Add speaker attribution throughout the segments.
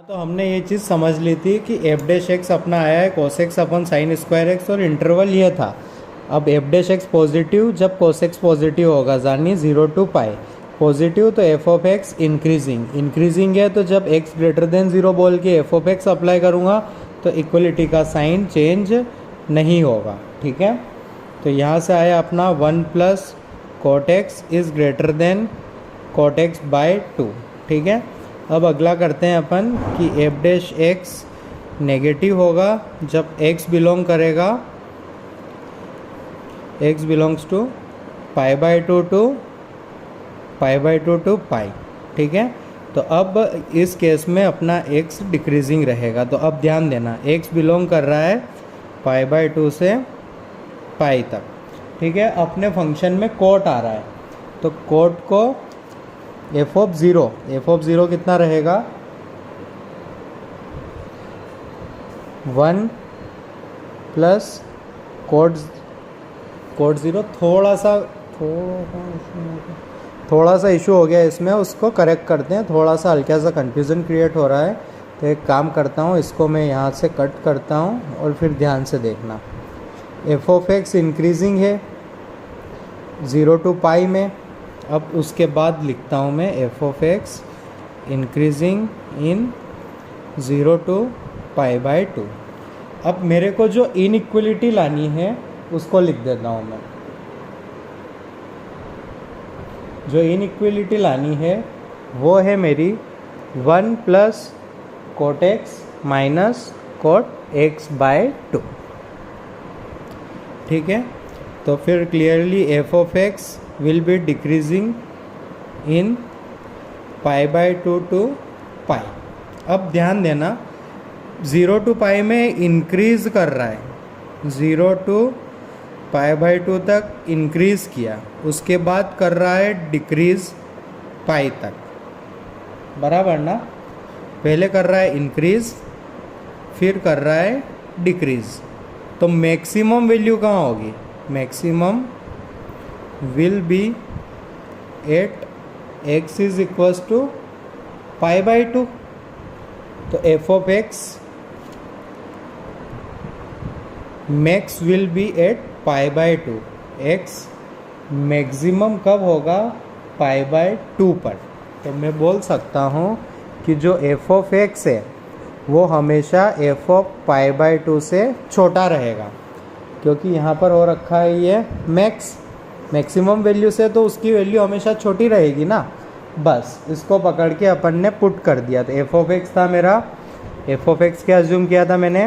Speaker 1: तो हमने ये चीज़ समझ ली थी कि एफ डैश एक्स अपना आया है cos x upon sign square x और इंटरवल ये था। अब एफ डैश एक्स पॉजिटिव जब कोस एक्स पॉजिटिव होगा यानी 0 to पाई पॉजिटिव तो एफ ऑफ एक्स इंक्रीजिंग है। तो जब एक्स ग्रेटर देन 0 बोल के एफ ऑफ एक्स अप्लाई करूँगा तो इक्वलिटी का साइन चेंज नहीं होगा। ठीक है, तो यहाँ से आया अपना 1 plus coat x is greater than cot x by 2। ठीक है, अब अगला करते हैं अपन कि एफ डैश एक्स नेगेटिव होगा जब x बिलोंग करेगा x belongs to pi by 2 to pi by 2 to pi. ठीक है, तो अब इस केस में अपना x डिक्रीजिंग रहेगा। तो अब ध्यान देना x बिलोंग कर रहा है पाई बाय 2 से पाई तक। ठीक है, अपने फंक्शन में कोट आ रहा है तो कोट को एफ ऑफ ज़ीरो कितना रहेगा 1 प्लस कोट ज़ीरो। थोड़ा सा इशू हो गया इसमें, उसको करेक्ट करते हैं। थोड़ा सा हल्का सा कन्फ्यूज़न क्रिएट हो रहा है तो एक काम करता हूँ, इसको मैं यहाँ से कट करता हूँ और फिर ध्यान से देखना। एफ ऑफ एक्स इंक्रीजिंग है 0 to पाई में। अब उसके बाद लिखता हूँ मैं F of x increasing in 0 to pi by 2। अब मेरे को जो इनइक्वलिटी लानी है उसको लिख देता हूँ मैं। जो इनइक्वलिटी लानी है वो है मेरी 1 plus coat x minus coat x by 2। ठीक है, तो फिर clearly F of x will be decreasing in pi by 2 to pi. अब ध्यान देना 0 to पाई में इंक्रीज कर रहा है, 0 to पाई बाय 2 तक इंक्रीज किया, उसके बाद कर रहा है डिक्रीज पाई तक। बराबर ना, पहले कर रहा है इंक्रीज फिर कर रहा है डिक्रीज। तो मैक्सिमम वैल्यू कहाँ होगी, maximum will be at x is equals to pi by 2। तो f of x max will be at pi by 2। x maximum कब होगा पाई बाय 2 पर। तो मैं बोल सकता हूँ कि जो f of x है वो हमेशा f of पाई बाय 2 से छोटा रहेगा, क्योंकि यहाँ पर हो रखा है ये मैक्सिमम वैल्यू से, तो उसकी वैल्यू हमेशा छोटी रहेगी ना। बस इसको पकड़ के अपन ने पुट कर दिया। तो एफ ऑफ एक्स था मेरा, एफ ऑफ एक्स क्या अज्यूम किया था मैंने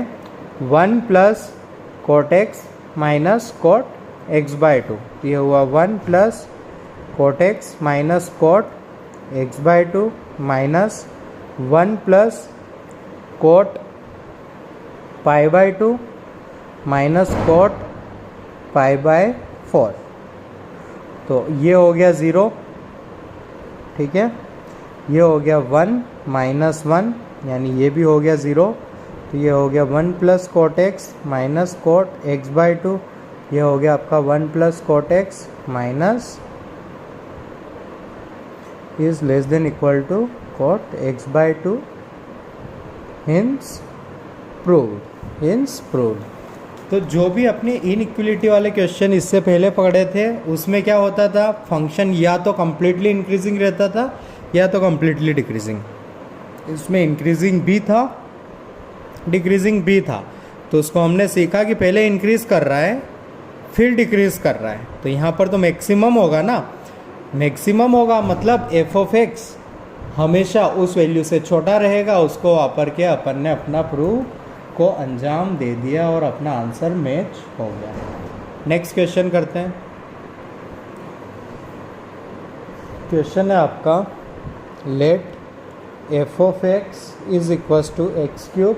Speaker 1: 1 plus coat x minus coat x by 2। ये हुआ 1 plus coat x minus coat x by 2 minus 1 plus cot pi by 2 minus cot pi by 4। तो ये हो गया 0। ठीक है, ये हो गया 1 माइनस 1 यानी ये भी हो गया 0। तो ये हो गया 1 plus coat x minus coat x by 2। ये हो गया आपका 1 plus coat x minus is less than equal to cot x by 2। Hence proved. तो जो भी अपने इनइक्वलिटी वाले क्वेश्चन इससे पहले पढ़े थे उसमें क्या होता था, फंक्शन या तो कम्प्लीटली इंक्रीजिंग रहता था या तो कम्प्लीटली डिक्रीजिंग। इसमें इंक्रीजिंग भी था डिक्रीजिंग भी था। तो उसको हमने सीखा कि पहले इंक्रीज कर रहा है फिर डिक्रीज कर रहा है। तो यहाँ पर तो मैक्सिमम होगा ना, मैक्सिमम होगा मतलब एफ ऑफ एक्स हमेशा उस वैल्यू से छोटा रहेगा। उसको वापर के अपन ने अपना प्रूव को अंजाम दे दिया और अपना आंसर मैच हो गया। नेक्स्ट क्वेश्चन करते हैं। क्वेश्चन है आपका let f of x is equals to x cube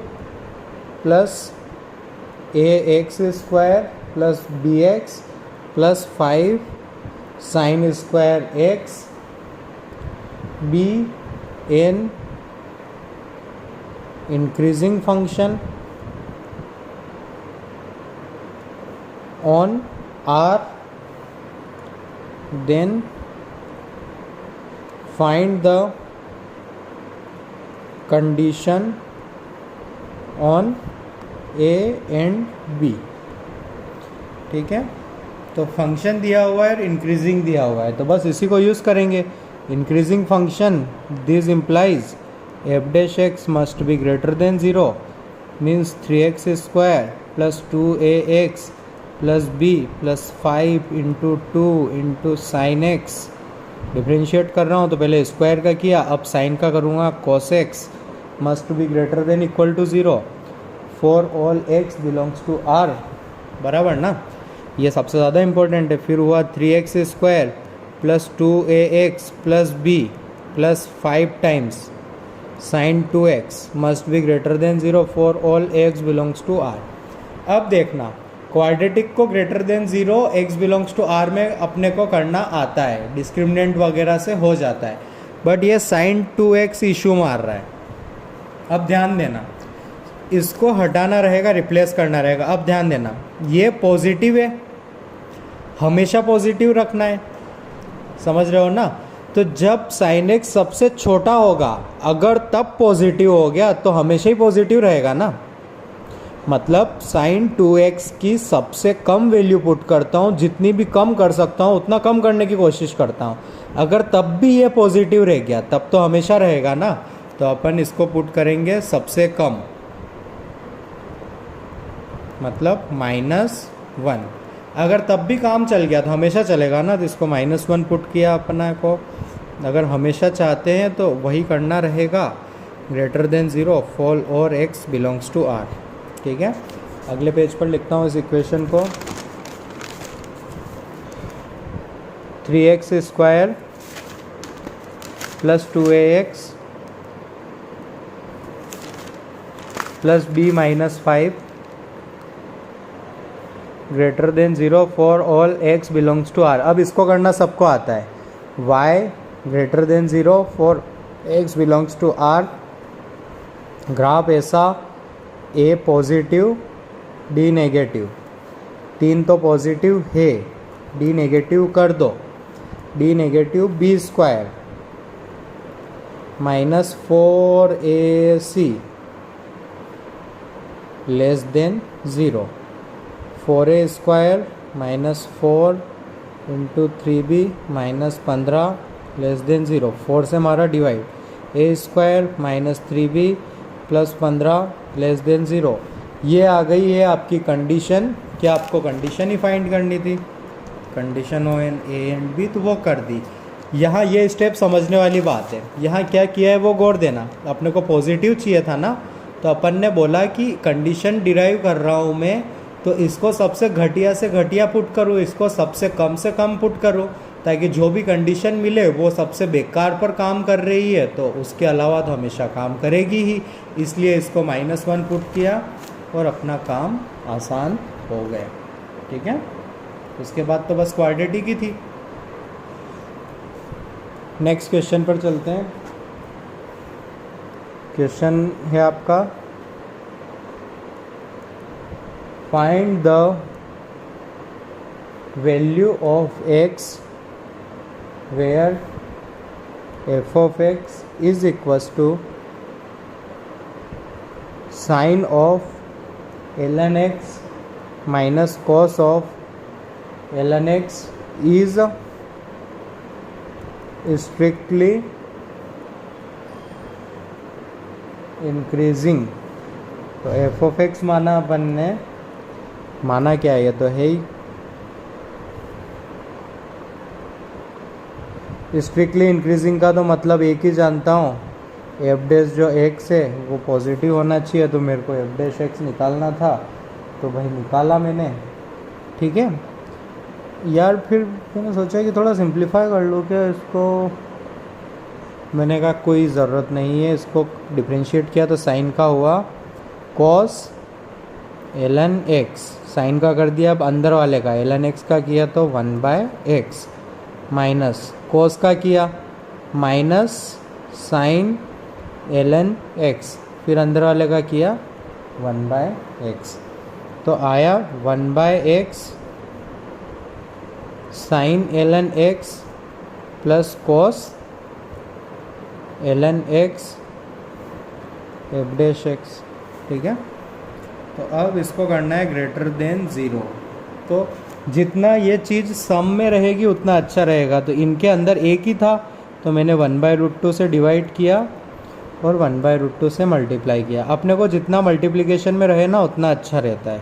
Speaker 1: plus a x square plus b x plus 5 sine square x be an increasing function on R, then find the condition on a and b. ठीक है, तो function दिया हुआ है, increasing दिया हुआ है, तो बस इसी को यूज़ करेंगे। Increasing function, this implies f dash x must be greater than 0, means 3x square plus 2ax plus b plus 5 into 2 into sine x. Differentiate कर रहा हूँ तो पहले स्क्वायर का किया, अब साइन का करूँगा, cos x must be greater than equal to 0 for all x belongs to r। बराबर ना, ये सबसे ज़्यादा इम्पोर्टेंट है। फिर हुआ 3x square plus 2ax plus b plus 5 times sine 2x must be greater than 0 for all x belongs to r। अब देखना, क्वाड्रेटिक को greater than 0 x belongs to r में अपने को करना आता है, डिस्क्रिमिनेंट वगैरह से हो जाता है, बट ये साइन 2x इशू मार रहा है। अब ध्यान देना, इसको हटाना रहेगा, रिप्लेस करना रहेगा। अब ध्यान देना, ये पॉजिटिव है, हमेशा पॉजिटिव रखना है, समझ रहे हो ना। तो जब साइन एक्स सबसे छोटा होगा, अगर तब पॉजिटिव हो गया तो हमेशा ही पॉजिटिव रहेगा ना। मतलब साइन 2x की सबसे कम वैल्यू पुट करता हूँ, जितनी भी कम कर सकता हूँ उतना कम करने की कोशिश करता हूँ। अगर तब भी ये पॉजिटिव रह गया तब तो हमेशा रहेगा ना, तो अपन इसको पुट करेंगे सबसे कम, मतलब -1। अगर तब भी काम चल गया तो हमेशा चलेगा ना, तो इसको -1 पुट किया अपना को। अगर हमेशा चाहते हैं तो वही करना रहेगा, ग्रेटर देन 0 फॉर और x बिलोंग्स टू r। ठीक है, अगले पेज पर लिखता हूँ इस इक्वेशन को। 3x square plus 2ax plus b minus 5 greater than 0 for all x belongs to r। अब इसको करना सबको आता है, y greater than 0 for x belongs to r। Graph ऐसा, a पॉजिटिव d नेगेटिव, 3 तो पॉजिटिव है, d नेगेटिव कर दो, d negative b square minus 4ac less than 0, 4a square minus 4 into 3b minus 15 less than 0, 4 से हमारा divide, a square minus 3b plus 15 less than 0। ये आ गई है आपकी कंडीशन। क्या आपको कंडीशन ही फाइंड करनी थी, condition on a and b, तो वो कर दी। यहाँ ये स्टेप समझने वाली बात है। यहाँ क्या किया है वो गौर देना, अपने को पॉजिटिव चाहिए था ना, तो अपन ने बोला कि कंडीशन डिराइव कर रहा हूँ मैं, तो इसको सबसे घटिया से घटिया पुट करूँ, इसको सबसे कम से कम पुट करूँ, ताकि जो भी कंडीशन मिले वो सबसे बेकार पर काम कर रही है तो उसके अलावा तो हमेशा काम करेगी ही। इसलिए इसको -1 पुट किया और अपना काम आसान हो गया। ठीक है, उसके बाद तो बस क्वाड्रेटिक ही थी। नेक्स्ट क्वेश्चन पर चलते हैं। क्वेश्चन है आपका, find the value of x where f of x is equals to sine of ln x minus cos of ln x is strictly increasing. तो f of x माना अपन ने, माना क्या है, ये तो है ही स्ट्रिक्टली इंक्रीजिंग का, तो मतलब एक ही जानता हूँ, एफ डैश जो x है वो पॉजिटिव होना चाहिए, तो मेरे को एफ डैश x निकालना था, तो भाई निकाला मैंने। ठीक है यार, फिर मैंने सोचा कि थोड़ा सिंप्लीफाई कर लूँ क्या इसको, मैंने कहा कोई ज़रूरत नहीं है, इसको डिफ्रेंशिएट किया तो साइन का हुआ cos ln x, साइन का कर दिया। अब अंदर वाले का ln x का किया तो 1/x माइनस cos का किया माइनस साइन ln x, फिर अंदर वाले का किया 1/x, तो आया 1/x sine ln x plus cos ln x f dash x, ठीक है। तो अब इसको करना है ग्रेटर देन 0। तो जितना ये चीज़ सम में रहेगी उतना अच्छा रहेगा। तो इनके अंदर एक ही था तो मैंने 1/√2 से डिवाइड किया और 1/√2 से मल्टीप्लाई किया। अपने को जितना मल्टीप्लिकेशन में रहे ना उतना अच्छा रहता है।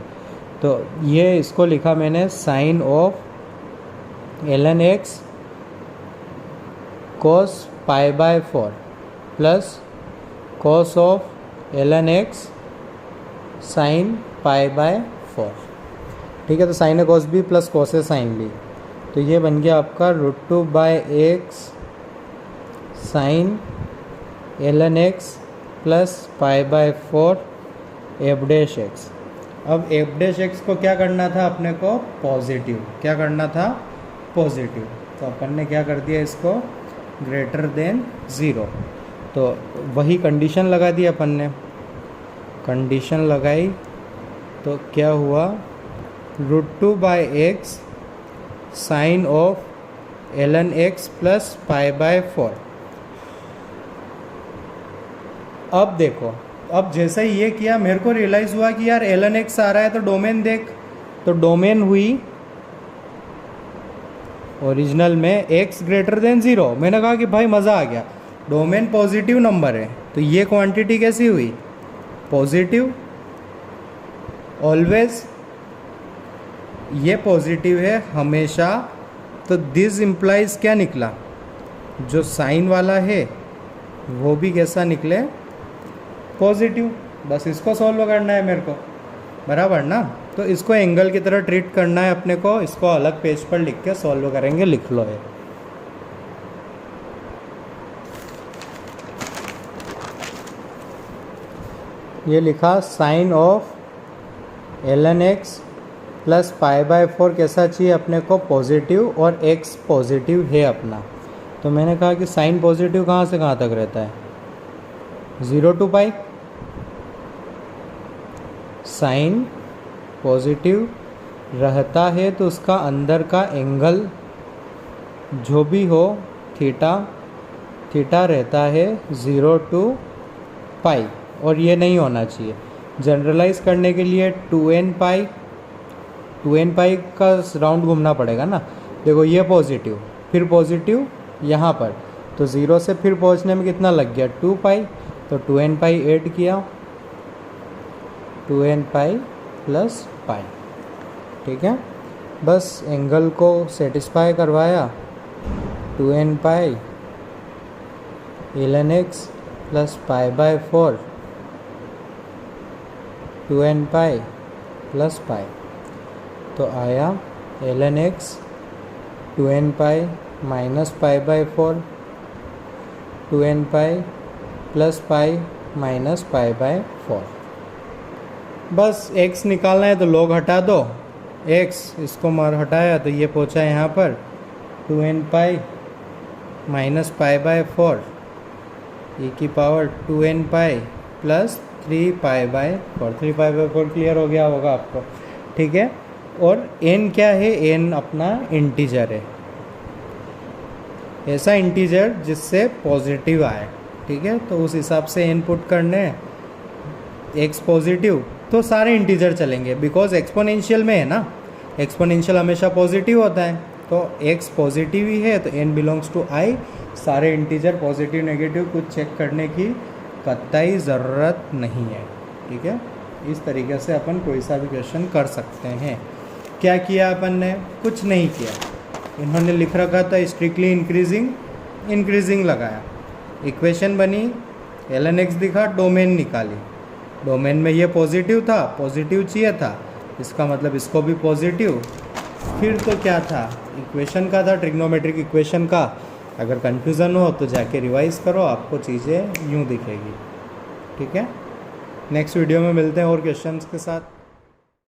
Speaker 1: तो ये इसको लिखा मैंने sine of ln x cos π/4 plus cos of ln x sine π/4, ठीक है। तो sine A cos B plus cos A sine B, तो ये बन गया आपका √2/x sine ln x plus π/4 F dash X. अब एफ डैश एक्स को क्या करना था अपने को? पॉजिटिव। क्या करना था? पॉजिटिव। तो अपन ने क्या कर दिया इसको? Greater than 0। तो वही कंडीशन लगा दी अपन ने, कंडीशन लगाई तो क्या हुआ? √2/x sine of ln x plus π/4। अब देखो, अब जैसे ही ये किया मेरे को रियलाइज़ हुआ कि यार ln x आ रहा है तो डोमेन देख। तो डोमेन हुई ओरिजिनल में x ग्रेटर देन 0। मैंने कहा कि भाई मज़ा आ गया, डोमेन पॉजिटिव नंबर है तो ये क्वांटिटी कैसी हुई? पॉजिटिव। ऑलवेज ये पॉजिटिव है हमेशा। तो दिस इम्प्लाइज क्या निकला? जो साइन वाला है वो भी कैसा निकले? पॉजिटिव। बस इसको सॉल्व करना है मेरे को, बराबर ना। तो इसको एंगल की तरह ट्रीट करना है अपने को। इसको अलग पेज पर लिख के सॉल्व करेंगे। लिख लो ये लिखा sine of ln x plus π/4 कैसा चाहिए अपने को? पॉजिटिव। और x पॉजिटिव है अपना। तो मैंने कहा कि साइन पॉजिटिव कहाँ से कहाँ तक रहता है? 0 to π। साइन पॉजिटिव रहता है तो उसका अंदर का एंगल जो भी हो थीटा, थीटा रहता है 0 to π। और ये नहीं होना चाहिए। जनरलाइज करने के लिए 2n पाई का राउंड घूमना पड़ेगा ना। देखो ये पॉजिटिव, फिर पॉजिटिव यहाँ पर, तो 0 से फिर पहुँचने में कितना लग गया? 2 पाई। तो 2n पाई ऐड किया, 2n पाई प्लस पाई, ठीक है। बस एंगल को सेटिस्फाई करवाया। 2n pi ln x plus π/4 2n pi plus pi. तो आया ln x 2n pi minus π/4 2n pi plus pi minus π/4। बस x निकालना है तो log हटा दो। x इसको मार हटाया तो ये पहुंचा यहाँ पर 2n पाई माइनस π/4 e की power 2n pi plus 3π/4। 3π/4 clear हो गया होगा आपको, ठीक है। और n क्या है? n अपना इंटीजर है, ऐसा इंटीजर जिससे पॉजिटिव आए, ठीक है। तो उस हिसाब से n पुट करने। x पॉजिटिव तो सारे इंटीजर चलेंगे, बिकॉज एक्सपोनेंशियल में है ना। एक्सपोनेंशियल हमेशा पॉजिटिव होता है, तो x पॉजिटिव ही है तो n बिलोंग्स टू i। सारे इंटीजर पॉजिटिव नेगेटिव कुछ चेक करने की कतई ज़रूरत नहीं है, ठीक है। इस तरीके से अपन कोई सा भी क्वेश्चन कर सकते हैं। क्या किया अपन ने? कुछ नहीं किया। इन्होंने लिख रखा था स्ट्रिक्टली इंक्रीजिंग, इंक्रीजिंग लगाया, इक्वेशन बनी, ln x दिखा, डोमेन निकाली। डोमेन में ये पॉजिटिव था, पॉजिटिव चाहिए था, इसका मतलब इसको भी पॉजिटिव। फिर तो क्या था? इक्वेशन का था, ट्रिग्नोमेट्रिक इक्वेशन का। अगर कन्फ्यूज़न हो तो जाके रिवाइज करो, आपको चीज़ें यूँ दिखेगी, ठीक है। नेक्स्ट वीडियो में मिलते हैं और क्वेश्चंस के साथ।